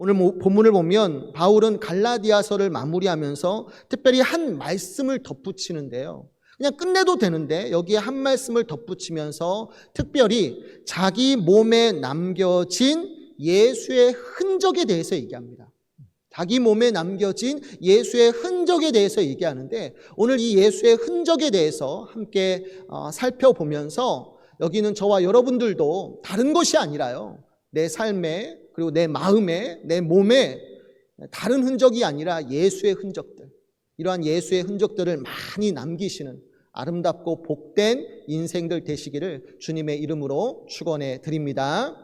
오늘 본문을 보면 바울은 갈라디아서를 마무리하면서 특별히 한 말씀을 덧붙이는데요. 그냥 끝내도 되는데 여기에 한 말씀을 덧붙이면서 특별히 자기 몸에 남겨진 예수의 흔적에 대해서 얘기합니다. 자기 몸에 남겨진 예수의 흔적에 대해서 얘기하는데 오늘 이 예수의 흔적에 대해서 함께 살펴보면서 여기는 저와 여러분들도 다른 것이 아니라요. 내 삶에 그리고 내 마음에 내 몸에 다른 흔적이 아니라 예수의 흔적들, 이러한 예수의 흔적들을 많이 남기시는 아름답고 복된 인생들 되시기를 주님의 이름으로 축원해 드립니다.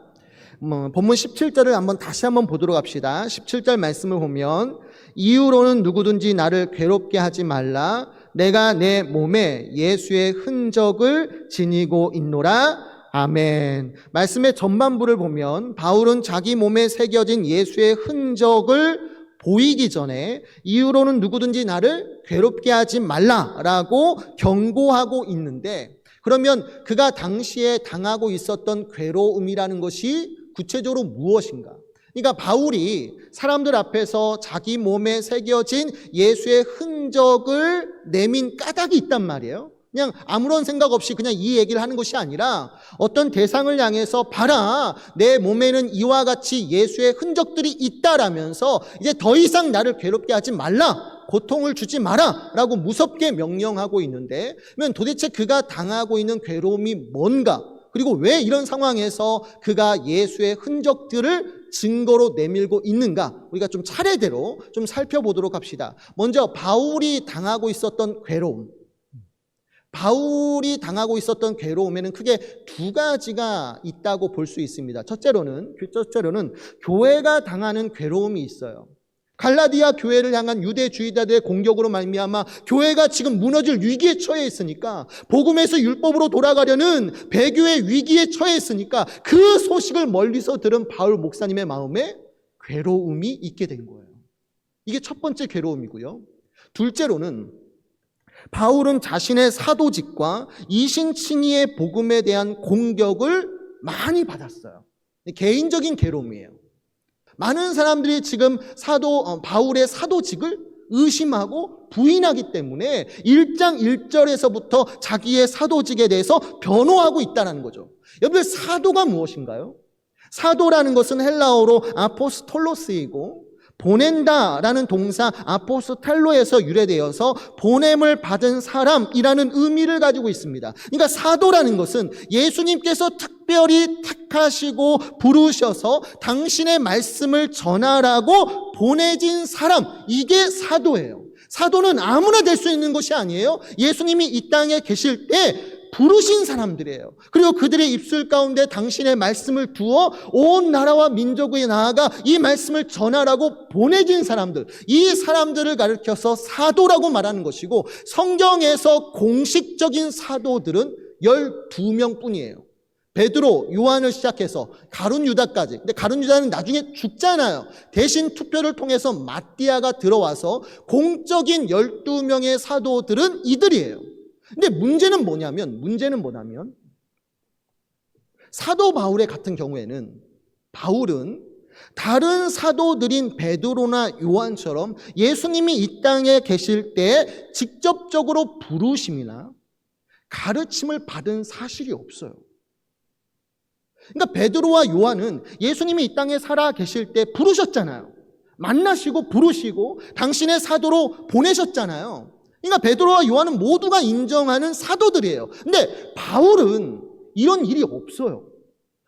본문 17절을 다시 한번 보도록 합시다. 17절 말씀을 보면 이후로는 누구든지 나를 괴롭게 하지 말라. 내가 내 몸에 예수의 흔적을 지니고 있노라. 아멘. 말씀의 전반부를 보면 바울은 자기 몸에 새겨진 예수의 흔적을 보이기 전에 이후로는 누구든지 나를 괴롭게 하지 말라라고 경고하고 있는데, 그러면 그가 당시에 당하고 있었던 괴로움이라는 것이 구체적으로 무엇인가? 그러니까 바울이 사람들 앞에서 자기 몸에 새겨진 예수의 흔적을 내민 까닭이 있단 말이에요. 그냥 아무런 생각 없이 그냥 이 얘기를 하는 것이 아니라 어떤 대상을 향해서 봐라, 내 몸에는 이와 같이 예수의 흔적들이 있다라면서 이제 더 이상 나를 괴롭게 하지 말라, 고통을 주지 마라 라고 무섭게 명령하고 있는데, 그러면 도대체 그가 당하고 있는 괴로움이 뭔가, 그리고 왜 이런 상황에서 그가 예수의 흔적들을 증거로 내밀고 있는가, 우리가 좀 차례대로 좀 살펴보도록 합시다. 먼저 바울이 당하고 있었던 괴로움, 바울이 당하고 있었던 괴로움에는 크게 두 가지가 있다고 볼 수 있습니다. 첫째로는 교회가 당하는 괴로움이 있어요. 갈라디아 교회를 향한 유대주의자들의 공격으로 말미암아 교회가 지금 무너질 위기에 처해 있으니까, 복음에서 율법으로 돌아가려는 배교의 위기에 처해 있으니까 그 소식을 멀리서 들은 바울 목사님의 마음에 괴로움이 있게 된 거예요. 이게 첫 번째 괴로움이고요. 둘째로는 바울은 자신의 사도직과 이신칭의의 복음에 대한 공격을 많이 받았어요. 개인적인 괴로움이에요. 많은 사람들이 지금 바울의 사도직을 의심하고 부인하기 때문에 1장 1절에서부터 자기의 사도직에 대해서 변호하고 있다는 거죠. 여러분들, 사도가 무엇인가요? 사도라는 것은 헬라어로 아포스톨로스이고, 보낸다라는 동사 아포스텔로에서 유래되어서 보냄을 받은 사람이라는 의미를 가지고 있습니다. 그러니까 사도라는 것은 예수님께서 특별히 택하시고 부르셔서 당신의 말씀을 전하라고 보내진 사람, 이게 사도예요. 사도는 아무나 될 수 있는 것이 아니에요. 예수님이 이 땅에 계실 때 부르신 사람들이에요. 그리고 그들의 입술 가운데 당신의 말씀을 두어 온 나라와 민족에 나아가 이 말씀을 전하라고 보내진 사람들, 이 사람들을 가리켜서 사도라고 말하는 것이고, 성경에서 공식적인 사도들은 12명 뿐이에요. 베드로, 요한을 시작해서 가룟 유다까지. 근데 가룟 유다는 나중에 죽잖아요. 대신 투표를 통해서 마띠아가 들어와서 공적인 12명의 사도들은 이들이에요. 근데 문제는 뭐냐면 사도 바울의 같은 경우에는 바울은 다른 사도들인 베드로나 요한처럼 예수님이 이 땅에 계실 때 직접적으로 부르심이나 가르침을 받은 사실이 없어요. 그러니까 베드로와 요한은 예수님이 이 땅에 살아 계실 때 부르셨잖아요. 만나시고 부르시고 당신의 사도로 보내셨잖아요. 그러니까 베드로와 요한은 모두가 인정하는 사도들이에요. 근데 바울은 이런 일이 없어요.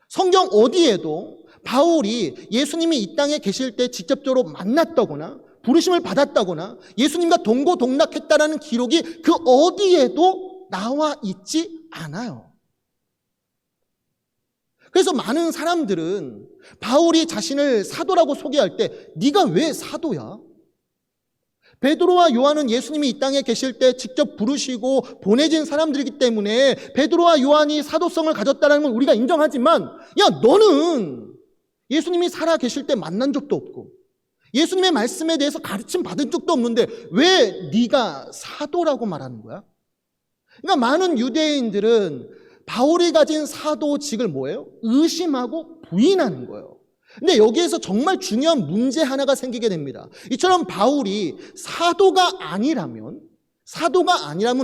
성경 어디에도 바울이 예수님이 이 땅에 계실 때 직접적으로 만났다거나 부르심을 받았다거나 예수님과 동고동락했다라는 기록이 그 어디에도 나와 있지 않아요. 그래서 많은 사람들은 바울이 자신을 사도라고 소개할 때 네가 왜 사도야? 베드로와 요한은 예수님이 이 땅에 계실 때 직접 부르시고 보내진 사람들이기 때문에 베드로와 요한이 사도성을 가졌다는 건 우리가 인정하지만, 야, 너는 예수님이 살아 계실 때 만난 적도 없고 예수님의 말씀에 대해서 가르침 받은 적도 없는데 왜 네가 사도라고 말하는 거야? 그러니까 많은 유대인들은 바울이 가진 사도직을 뭐예요? 의심하고 부인하는 거예요. 근데 여기에서 정말 중요한 문제 하나가 생기게 됩니다. 이처럼 바울이 사도가 아니라면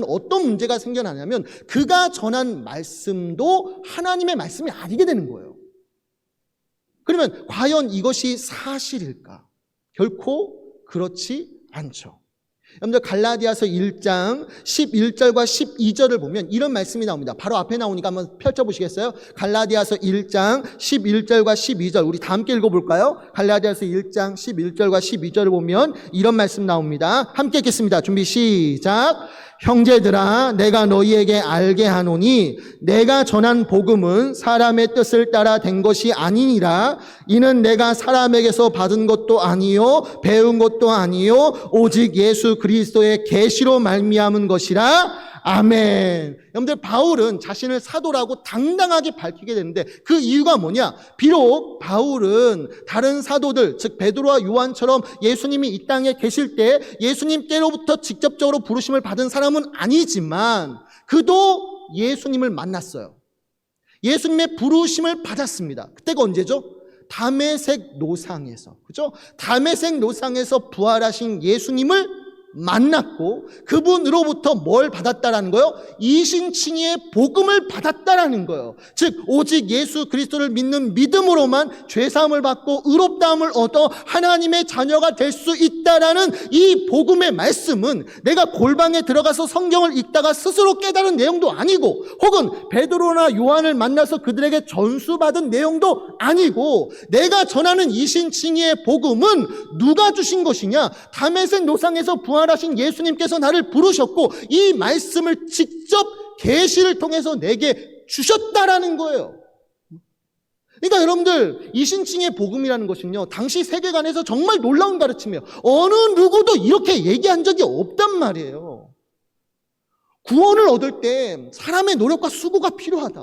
어떤 문제가 생겨나냐면 그가 전한 말씀도 하나님의 말씀이 아니게 되는 거예요. 그러면 과연 이것이 사실일까? 결코 그렇지 않죠. 여러분들 갈라디아서 1장 11절과 12절을 보면 이런 말씀이 나옵니다. 바로 앞에 나오니까 한번 펼쳐보시겠어요? 갈라디아서 1장 11절과 12절 우리 다 함께 읽어볼까요? 갈라디아서 1장 11절과 12절을 보면 이런 말씀 나옵니다. 함께 읽겠습니다. 준비 시작. 형제들아 내가 너희에게 알게 하노니 내가 전한 복음은 사람의 뜻을 따라 된 것이 아니니라. 이는 내가 사람에게서 받은 것도 아니요 배운 것도 아니요 오직 예수 그리스도의 계시로 말미암은 것이라. 아멘. 여러분들 바울은 자신을 사도라고 당당하게 밝히게 되는데 그 이유가 뭐냐? 비록 바울은 다른 사도들 즉 베드로와 요한처럼 예수님이 이 땅에 계실 때 예수님께로부터 직접적으로 부르심을 받은 사람은 아니지만 그도 예수님을 만났어요. 예수님의 부르심을 받았습니다. 그때가 언제죠? 다메섹 노상에서. 그죠? 다메섹 노상에서 부활하신 예수님을 만났고 그분으로부터 뭘 받았다라는 거예요? 이신칭의의 복음을 받았다라는 거예요. 즉 오직 예수 그리스도를 믿는 믿음으로만 죄사함을 받고 의롭다함을 얻어 하나님의 자녀가 될 수 있다라는 이 복음의 말씀은 내가 골방에 들어가서 성경을 읽다가 스스로 깨달은 내용도 아니고 혹은 베드로나 요한을 만나서 그들에게 전수받은 내용도 아니고 내가 전하는 이신칭의의 복음은 누가 주신 것이냐? 다메섹 노상에서 부활하신 예수님께서 나를 부르셨고 이 말씀을 직접 계시를 통해서 내게 주셨다라는 거예요. 그러니까 여러분들 이신칭의 복음이라는 것은요 당시 세계관에서 정말 놀라운 가르침이에요. 어느 누구도 이렇게 얘기한 적이 없단 말이에요. 구원을 얻을 때 사람의 노력과 수고가 필요하다.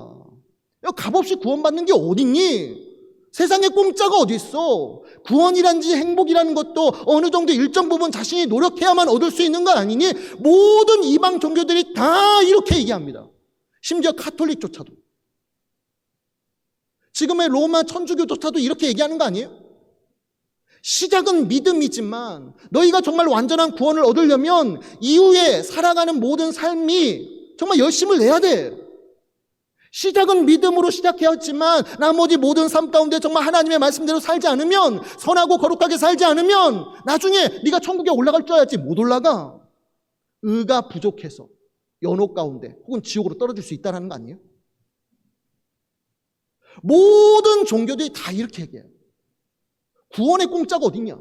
값없이 구원받는 게 어딨니? 세상에 공짜가 어디 있어? 구원이란지 행복이라는 것도 어느 정도 일정 부분 자신이 노력해야만 얻을 수 있는 거 아니니? 모든 이방 종교들이 다 이렇게 얘기합니다. 심지어 카톨릭조차도. 지금의 로마 천주교조차도 이렇게 얘기하는 거 아니에요? 시작은 믿음이지만 너희가 정말 완전한 구원을 얻으려면 이후에 살아가는 모든 삶이 정말 열심을 내야 돼. 시작은 믿음으로 시작해왔지만 나머지 모든 삶 가운데 정말 하나님의 말씀대로 살지 않으면 선하고 거룩하게 살지 않으면 나중에 네가 천국에 올라갈 줄 알았지 못 올라가. 의가 부족해서 연옥 가운데 혹은 지옥으로 떨어질 수 있다는 거 아니에요? 모든 종교들이 다 이렇게 얘기해요. 구원의 공짜가 어딨냐?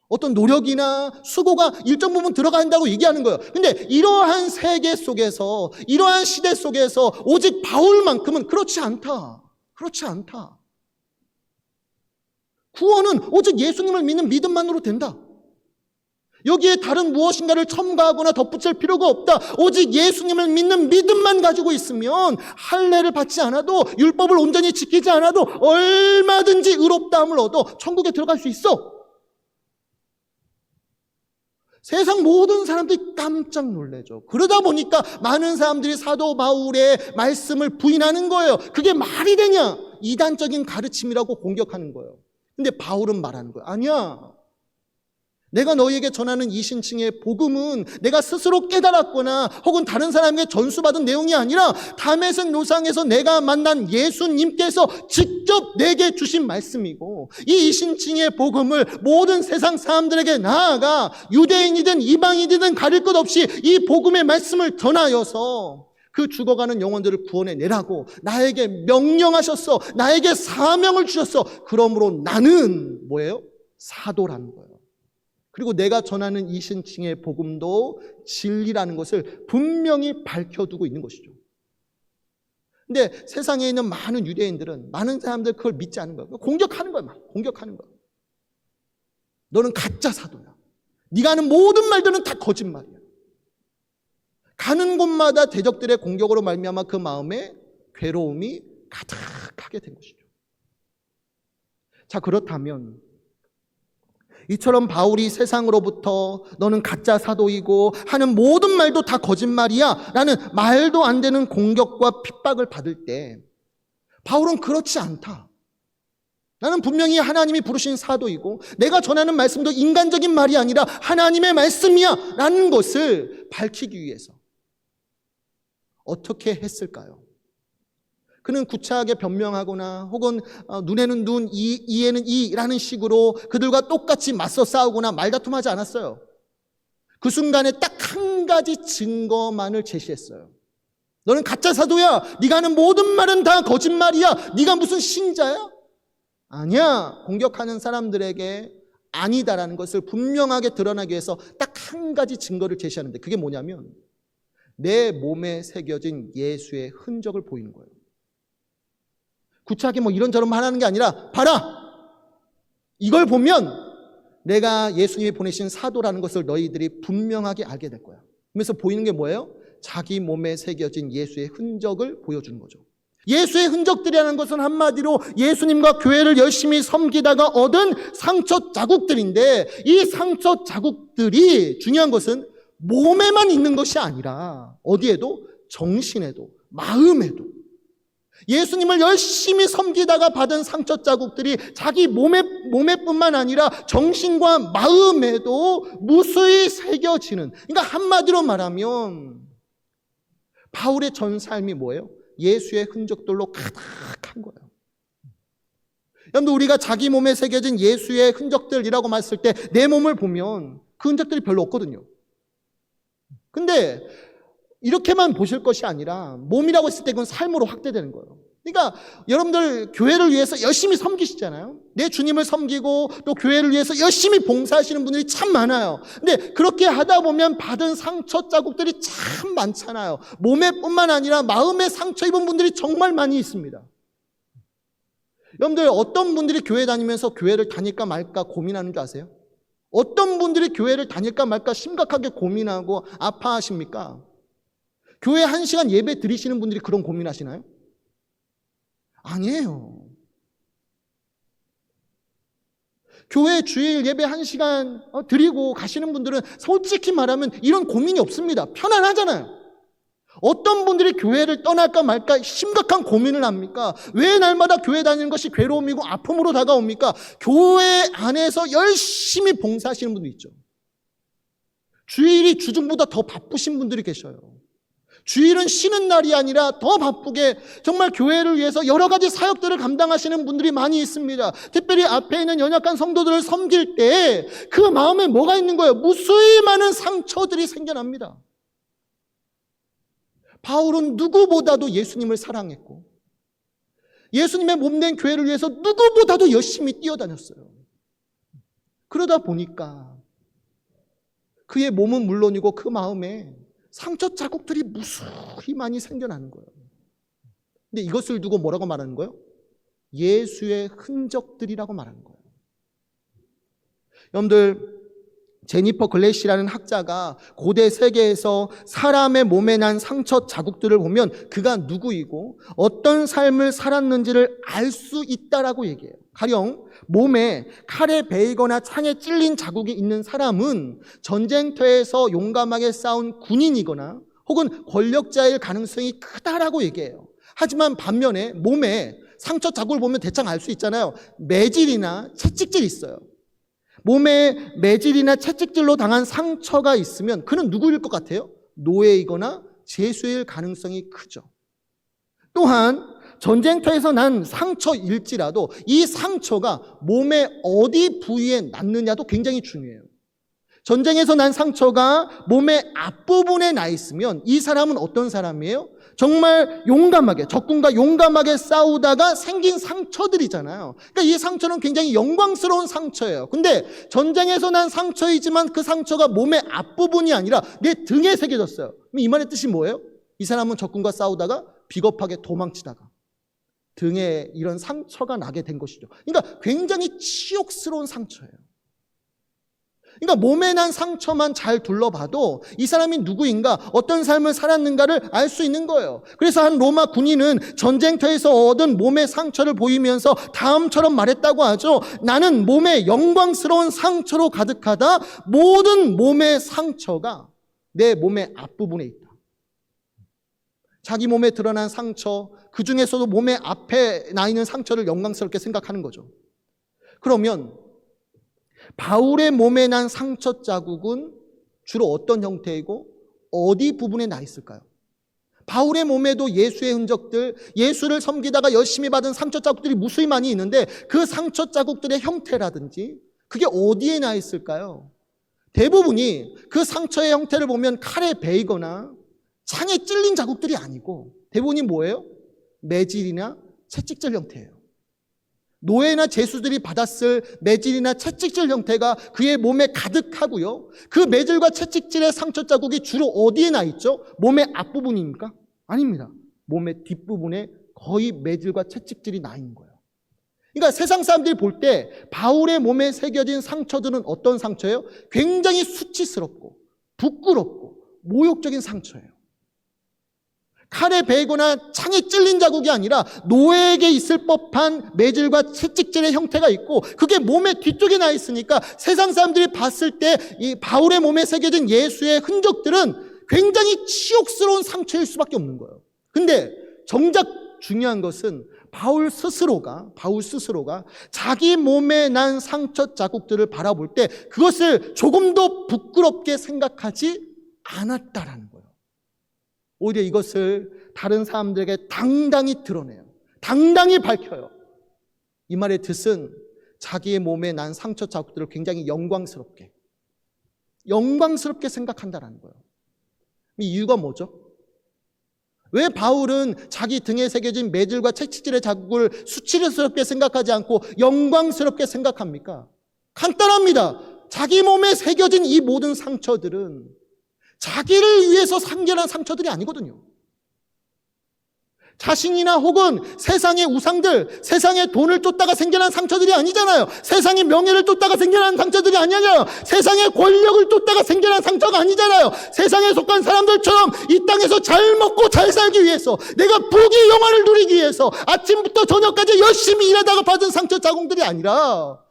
어떤 노력이나 수고가 일정 부분 들어가야 한다고 얘기하는 거예요. 근데 이러한 세계 속에서, 이러한 시대 속에서 오직 바울만큼은 그렇지 않다. 그렇지 않다. 구원은 오직 예수님을 믿는 믿음만으로 된다. 여기에 다른 무엇인가를 첨가하거나 덧붙일 필요가 없다. 오직 예수님을 믿는 믿음만 가지고 있으면 할례를 받지 않아도 율법을 온전히 지키지 않아도 얼마든지 의롭다함을 얻어 천국에 들어갈 수 있어. 세상 모든 사람들이 깜짝 놀라죠. 그러다 보니까 많은 사람들이 사도 바울의 말씀을 부인하는 거예요. 그게 말이 되냐? 이단적인 가르침이라고 공격하는 거예요. 근데 바울은 말하는 거예요. 아니야. 내가 너희에게 전하는 이신칭의 복음은 내가 스스로 깨달았거나 혹은 다른 사람에게 전수받은 내용이 아니라 다메섹 노상에서 내가 만난 예수님께서 직접 내게 주신 말씀이고 이 이신칭의 복음을 모든 세상 사람들에게 나아가 유대인이든 이방인이든 가릴 것 없이 이 복음의 말씀을 전하여서 그 죽어가는 영혼들을 구원해 내라고 나에게 명령하셨어. 나에게 사명을 주셨어. 그러므로 나는 뭐예요? 사도라는 거예요. 그리고 내가 전하는 이신칭의 복음도 진리라는 것을 분명히 밝혀두고 있는 것이죠. 근데 세상에 있는 많은 유대인들은 많은 사람들 그걸 믿지 않는 거예요. 공격하는 거예요. 막 공격하는 거예요. 너는 가짜 사도야. 네가 하는 모든 말들은 다 거짓말이야. 가는 곳마다 대적들의 공격으로 말미암아 그 마음에 괴로움이 가득하게 된 것이죠. 자, 그렇다면 이처럼 바울이 세상으로부터 너는 가짜 사도이고 하는 모든 말도 다 거짓말이야 라는 말도 안 되는 공격과 핍박을 받을 때 바울은 그렇지 않다. 나는 분명히 하나님이 부르신 사도이고 내가 전하는 말씀도 인간적인 말이 아니라 하나님의 말씀이야 라는 것을 밝히기 위해서 어떻게 했을까요? 그는 구차하게 변명하거나 혹은 눈에는 눈, 이에는 이라는 식으로 그들과 똑같이 맞서 싸우거나 말다툼하지 않았어요. 그 순간에 딱 한 가지 증거만을 제시했어요. 너는 가짜 사도야. 네가 하는 모든 말은 다 거짓말이야. 네가 무슨 신자야? 아니야. 공격하는 사람들에게 아니다라는 것을 분명하게 드러나기 위해서 딱 한 가지 증거를 제시하는데 그게 뭐냐면 내 몸에 새겨진 예수의 흔적을 보이는 거예요. 구차하게 이런저런 말하는 게 아니라 봐라! 이걸 보면 내가 예수님이 보내신 사도라는 것을 너희들이 분명하게 알게 될 거야. 그러면서 보이는 게 뭐예요? 자기 몸에 새겨진 예수의 흔적을 보여주는 거죠. 예수의 흔적들이라는 것은 한마디로 예수님과 교회를 열심히 섬기다가 얻은 상처 자국들인데 이 상처 자국들이 중요한 것은 몸에만 있는 것이 아니라 어디에도? 정신에도 마음에도 예수님을 열심히 섬기다가 받은 상처 자국들이 자기 몸에뿐만 아니라 정신과 마음에도 무수히 새겨지는, 그러니까 한마디로 말하면 바울의 전 삶이 뭐예요? 예수의 흔적들로 가득한 거예요. 여러분들 우리가 자기 몸에 새겨진 예수의 흔적들이라고 봤을 때 내 몸을 보면 그 흔적들이 별로 없거든요. 근데 이렇게만 보실 것이 아니라 몸이라고 했을 때 그건 삶으로 확대되는 거예요. 그러니까 여러분들 교회를 위해서 열심히 섬기시잖아요. 내 주님을 섬기고 또 교회를 위해서 열심히 봉사하시는 분들이 참 많아요. 근데 그렇게 하다 보면 받은 상처 자국들이 참 많잖아요. 몸에뿐만 아니라 마음에 상처 입은 분들이 정말 많이 있습니다. 여러분들 어떤 분들이 교회 다니면서 교회를 다닐까 말까 고민하는 줄 아세요? 어떤 분들이 교회를 다닐까 말까 심각하게 고민하고 아파하십니까? 교회 1시간 예배 드리시는 분들이 그런 고민하시나요? 아니에요. 교회 주일 예배 1시간 드리고 가시는 분들은 솔직히 말하면 이런 고민이 없습니다. 편안하잖아요. 어떤 분들이 교회를 떠날까 말까 심각한 고민을 합니까? 왜 날마다 교회 다니는 것이 괴로움이고 아픔으로 다가옵니까? 교회 안에서 열심히 봉사하시는 분도 있죠. 주일이 주중보다 더 바쁘신 분들이 계셔요. 주일은 쉬는 날이 아니라 더 바쁘게 정말 교회를 위해서 여러 가지 사역들을 감당하시는 분들이 많이 있습니다. 특별히 앞에 있는 연약한 성도들을 섬길 때 그 마음에 뭐가 있는 거예요? 무수히 많은 상처들이 생겨납니다. 바울은 누구보다도 예수님을 사랑했고 예수님의 몸된 교회를 위해서 누구보다도 열심히 뛰어다녔어요. 그러다 보니까 그의 몸은 물론이고 그 마음에 상처 자국들이 무수히 많이 생겨나는 거예요. 근데 이것을 두고 뭐라고 말하는 거예요? 예수의 흔적들이라고 말하는 거예요. 여러분들 제니퍼 글래시라는 학자가 고대 세계에서 사람의 몸에 난 상처 자국들을 보면 그가 누구이고 어떤 삶을 살았는지를 알 수 있다라고 얘기해요. 가령 몸에 칼에 베이거나 창에 찔린 자국이 있는 사람은 전쟁터에서 용감하게 싸운 군인이거나 혹은 권력자일 가능성이 크다라고 얘기해요. 하지만 반면에 몸에 상처 자국을 보면 대충 알 수 있잖아요. 매질이나 채찍질이 있어요. 몸에 매질이나 채찍질로 당한 상처가 있으면 그는 누구일 것 같아요? 노예이거나 죄수일 가능성이 크죠. 또한 전쟁터에서 난 상처일지라도 이 상처가 몸의 어디 부위에 났느냐도 굉장히 중요해요. 전쟁에서 난 상처가 몸의 앞부분에 나 있으면 이 사람은 어떤 사람이에요? 정말 용감하게, 적군과 용감하게 싸우다가 생긴 상처들이잖아요. 그러니까 이 상처는 굉장히 영광스러운 상처예요. 근데 전쟁에서 난 상처이지만 그 상처가 몸의 앞부분이 아니라 내 등에 새겨졌어요. 그럼 이 말의 뜻이 뭐예요? 이 사람은 적군과 싸우다가 비겁하게 도망치다가 등에 이런 상처가 나게 된 것이죠. 그러니까 굉장히 치욕스러운 상처예요. 그러니까 몸에 난 상처만 잘 둘러봐도 이 사람이 누구인가, 어떤 삶을 살았는가를 알 수 있는 거예요. 그래서 한 로마 군인은 전쟁터에서 얻은 몸의 상처를 보이면서 다음처럼 말했다고 하죠. 나는 몸에 영광스러운 상처로 가득하다. 모든 몸의 상처가 내 몸의 앞부분에 있다. 자기 몸에 드러난 상처, 그 중에서도 몸의 앞에 나 있는 상처를 영광스럽게 생각하는 거죠. 그러면 바울의 몸에 난 상처 자국은 주로 어떤 형태이고 어디 부분에 나 있을까요? 바울의 몸에도 예수의 흔적들, 예수를 섬기다가 열심히 받은 상처 자국들이 무수히 많이 있는데 그 상처 자국들의 형태라든지 그게 어디에 나 있을까요? 대부분이 그 상처의 형태를 보면 칼에 베이거나 창에 찔린 자국들이 아니고 대부분이 뭐예요? 매질이나 채찍질 형태예요. 노예나 제수들이 받았을 매질이나 채찍질 형태가 그의 몸에 가득하고요. 그 매질과 채찍질의 상처 자국이 주로 어디에 나 있죠? 몸의 앞부분입니까? 아닙니다. 몸의 뒷부분에 거의 매질과 채찍질이 나 있는 거예요. 그러니까 세상 사람들이 볼 때 바울의 몸에 새겨진 상처들은 어떤 상처예요? 굉장히 수치스럽고 부끄럽고 모욕적인 상처예요. 칼에 베거나 창에 찔린 자국이 아니라 노예에게 있을 법한 매질과 채찍질의 형태가 있고 그게 몸의 뒤쪽에 나 있으니까 세상 사람들이 봤을 때 이 바울의 몸에 새겨진 예수의 흔적들은 굉장히 치욕스러운 상처일 수밖에 없는 거예요. 근데 정작 중요한 것은 바울 스스로가 자기 몸에 난 상처 자국들을 바라볼 때 그것을 조금도 부끄럽게 생각하지 않았다라는 거예요. 오히려 이것을 다른 사람들에게 당당히 드러내요. 당당히 밝혀요. 이 말의 뜻은 자기의 몸에 난 상처 자국들을 굉장히 영광스럽게 생각한다는 거예요. 이 이유가 뭐죠? 왜 바울은 자기 등에 새겨진 매질과 채찍질의 자국을 수치스럽게 생각하지 않고 영광스럽게 생각합니까? 간단합니다. 자기 몸에 새겨진 이 모든 상처들은 자기를 위해서 상결한 상처들이 아니거든요. 자신이나 혹은 세상의 우상들, 세상의 돈을 쫓다가 생겨난 상처들이 아니잖아요. 세상의 명예를 쫓다가 생겨난 상처들이 아니잖아요. 세상의 권력을 쫓다가 생겨난 상처가 아니잖아요. 세상에 속한 사람들처럼 이 땅에서 잘 먹고 잘 살기 위해서, 내가 부귀 영화를 누리기 위해서 아침부터 저녁까지 열심히 일하다가 받은 상처 자국들이 아니라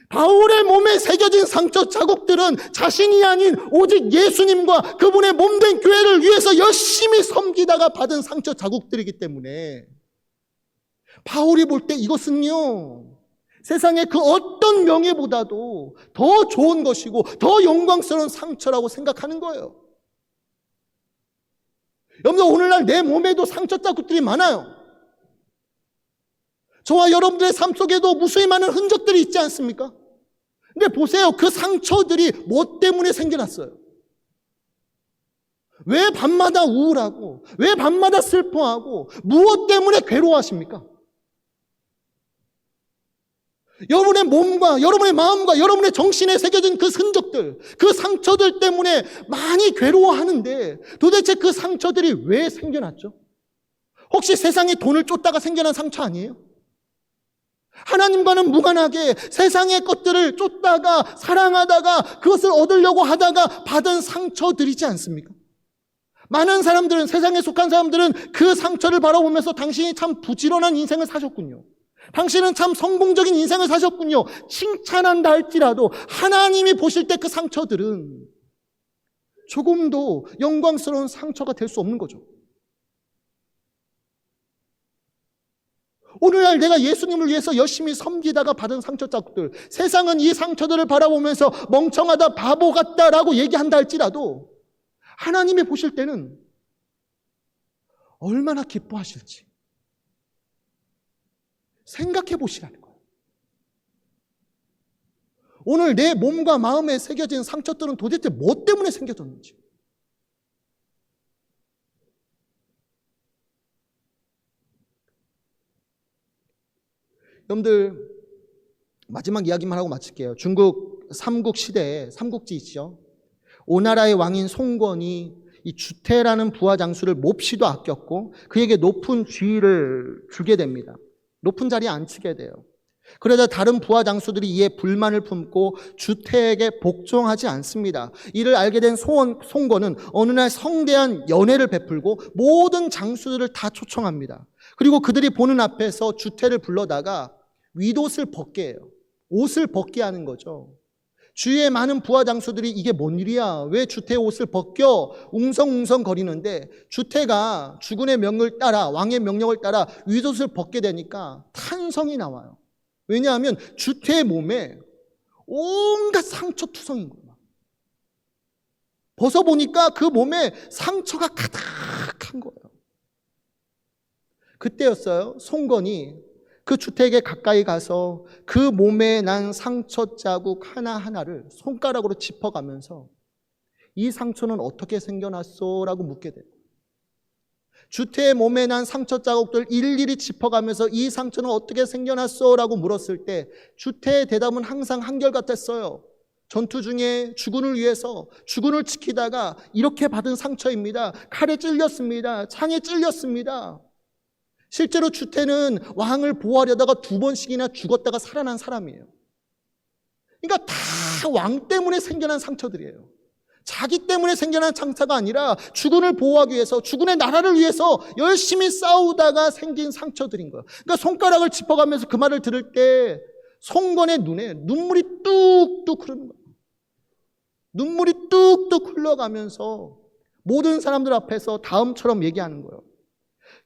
바울의 몸에 새겨진 상처 자국들은 자신이 아닌 오직 예수님과 그분의 몸된 교회를 위해서 열심히 섬기다가 받은 상처 자국들이기 때문에 바울이 볼 때 이것은요, 세상의 그 어떤 명예보다도 더 좋은 것이고 더 영광스러운 상처라고 생각하는 거예요. 여러분, 오늘날 내 몸에도 상처 자국들이 많아요. 저와 여러분들의 삶 속에도 무수히 많은 흔적들이 있지 않습니까? 근데 보세요. 그 상처들이 뭐 때문에 생겨났어요? 왜 밤마다 우울하고, 왜 밤마다 슬퍼하고, 무엇 때문에 괴로워하십니까? 여러분의 몸과, 여러분의 마음과, 여러분의 정신에 새겨진 그 흔적들, 그 상처들 때문에 많이 괴로워하는데 도대체 그 상처들이 왜 생겨났죠? 혹시 세상의 돈을 쫓다가 생겨난 상처 아니에요? 하나님과는 무관하게 세상의 것들을 쫓다가 사랑하다가 그것을 얻으려고 하다가 받은 상처들이지 않습니까? 많은 사람들은, 세상에 속한 사람들은 그 상처를 바라보면서 당신이 참 부지런한 인생을 사셨군요. 당신은 참 성공적인 인생을 사셨군요. 칭찬한다 할지라도 하나님이 보실 때 그 상처들은 조금도 영광스러운 상처가 될 수 없는 거죠. 오늘날 내가 예수님을 위해서 열심히 섬기다가 받은 상처 자국들, 세상은 이 상처들을 바라보면서 멍청하다, 바보 같다라고 얘기한다 할지라도 하나님이 보실 때는 얼마나 기뻐하실지 생각해 보시라는 거예요. 오늘 내 몸과 마음에 새겨진 상처들은 도대체 뭐 때문에 생겨졌는지. 여러분들, 마지막 이야기만 하고 마칠게요. 중국 삼국 시대에, 삼국지 있죠. 오나라의 왕인 송건이 이 주태라는 부하 장수를 몹시도 아꼈고 그에게 높은 지위를 주게 됩니다. 높은 자리에 앉히게 돼요. 그러자 다른 부하 장수들이 이에 불만을 품고 주태에게 복종하지 않습니다. 이를 알게 된 송건은 어느 날 성대한 연회를 베풀고 모든 장수들을 다 초청합니다. 그리고 그들이 보는 앞에서 주태를 불러다가 윗옷을 벗게 해요. 옷을 벗게 하는 거죠. 주위의 많은 부하 장수들이 이게 뭔 일이야? 왜 주태의 옷을 벗겨? 웅성웅성 거리는데 주태가 주군의 명령을 따라, 왕의 명령을 따라 윗옷을 벗게 되니까 탄성이 나와요. 왜냐하면 주태의 몸에 온갖 상처투성인 거예요. 벗어보니까 그 몸에 상처가 가득한 거예요. 그때였어요. 송건이 그 주태에게 가까이 가서 그 몸에 난 상처 자국 하나하나를 손가락으로 짚어가면서 이 상처는 어떻게 생겨났어? 라고 묻게 돼요. 주태의 몸에 난 상처 자국들 일일이 짚어가면서 이 상처는 어떻게 생겨났어? 라고 물었을 때 주태의 대답은 항상 한결같았어요. 전투 중에 주군을 위해서 주군을 지키다가 이렇게 받은 상처입니다. 칼에 찔렸습니다. 창에 찔렸습니다. 실제로 주태는 왕을 보호하려다가 2번씩이나 죽었다가 살아난 사람이에요. 그러니까 다 왕 때문에 생겨난 상처들이에요. 자기 때문에 생겨난 상처가 아니라 주군을 보호하기 위해서, 주군의 나라를 위해서 열심히 싸우다가 생긴 상처들인 거예요. 그러니까 손가락을 짚어가면서 그 말을 들을 때 송건의 눈에 눈물이 뚝뚝 흐르는 거예요. 눈물이 뚝뚝 흘러가면서 모든 사람들 앞에서 다음처럼 얘기하는 거예요.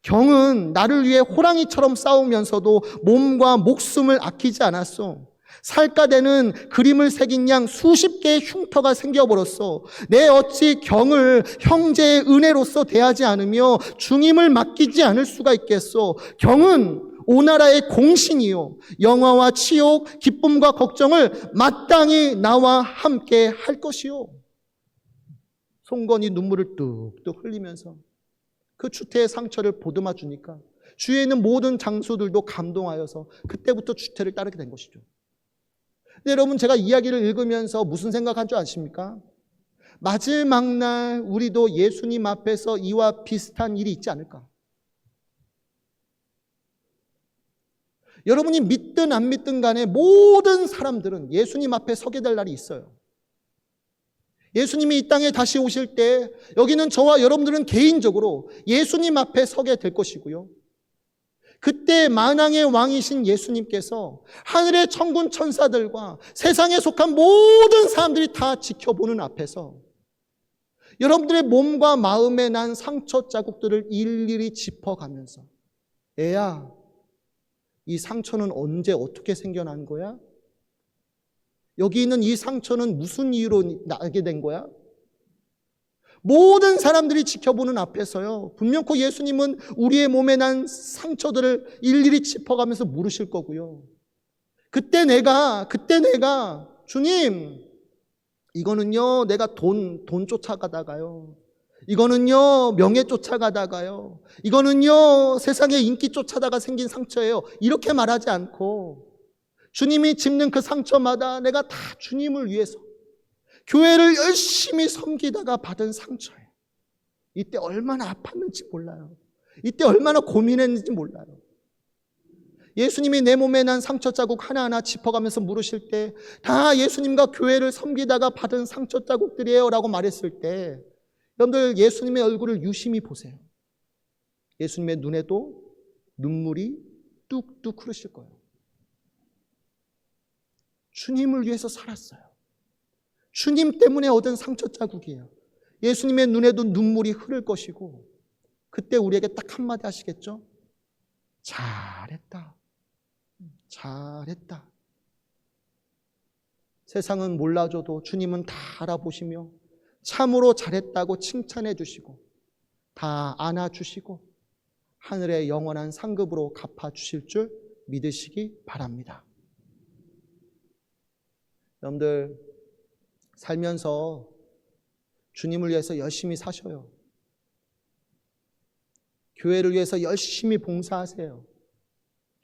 경은 나를 위해 호랑이처럼 싸우면서도 몸과 목숨을 아끼지 않았어. 살갗에는 그림을 새긴 양 수십 개의 흉터가 생겨버렸어. 내 어찌 경을 형제의 은혜로서 대하지 않으며 중임을 맡기지 않을 수가 있겠어. 경은 오나라의 공신이요, 영화와 치욕, 기쁨과 걱정을 마땅히 나와 함께 할 것이요. 송건이 눈물을 뚝뚝 흘리면서 그 주태의 상처를 보듬어 주니까 주위에 있는 모든 장수들도 감동하여서 그때부터 주태를 따르게 된 것이죠. 근데 여러분, 제가 이야기를 읽으면서 무슨 생각한 줄 아십니까? 마지막 날 우리도 예수님 앞에서 이와 비슷한 일이 있지 않을까? 여러분이 믿든 안 믿든 간에 모든 사람들은 예수님 앞에 서게 될 날이 있어요. 예수님이 이 땅에 다시 오실 때 여기는 저와 여러분들은 개인적으로 예수님 앞에 서게 될 것이고요. 그때 만왕의 왕이신 예수님께서 하늘의 천군 천사들과 세상에 속한 모든 사람들이 다 지켜보는 앞에서 여러분들의 몸과 마음에 난 상처 자국들을 일일이 짚어가면서 애야, 이 상처는 언제 어떻게 생겨난 거야? 여기 있는 이 상처는 무슨 이유로 나게 된 거야? 모든 사람들이 지켜보는 앞에서요, 분명코 예수님은 우리의 몸에 난 상처들을 일일이 짚어가면서 물으실 거고요. 그때 내가 주님, 이거는요 내가 돈 쫓아가다가요, 이거는요 명예 쫓아가다가요, 이거는요 세상의 인기 쫓아다가 생긴 상처예요, 이렇게 말하지 않고 주님이 짚는 그 상처마다 내가 다 주님을 위해서 교회를 열심히 섬기다가 받은 상처예요. 이때 얼마나 아팠는지 몰라요. 이때 얼마나 고민했는지 몰라요. 예수님이 내 몸에 난 상처 자국 하나하나 짚어가면서 물으실 때 다 예수님과 교회를 섬기다가 받은 상처 자국들이에요 라고 말했을 때 여러분들 예수님의 얼굴을 유심히 보세요. 예수님의 눈에도 눈물이 뚝뚝 흐르실 거예요. 주님을 위해서 살았어요. 주님 때문에 얻은 상처 자국이에요. 예수님의 눈에도 눈물이 흐를 것이고 그때 우리에게 딱 한마디 하시겠죠? 잘했다. 잘했다. 세상은 몰라줘도 주님은 다 알아보시며 참으로 잘했다고 칭찬해 주시고 다 안아주시고 하늘의 영원한 상급으로 갚아주실 줄 믿으시기 바랍니다. 여러분들 살면서 주님을 위해서 열심히 사셔요. 교회를 위해서 열심히 봉사하세요.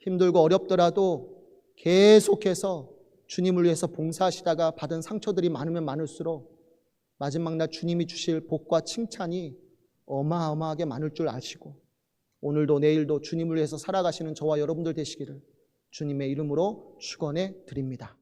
힘들고 어렵더라도 계속해서 주님을 위해서 봉사하시다가 받은 상처들이 많으면 많을수록 마지막 날 주님이 주실 복과 칭찬이 어마어마하게 많을 줄 아시고 오늘도 내일도 주님을 위해서 살아가시는 저와 여러분들 되시기를 주님의 이름으로 축원해 드립니다.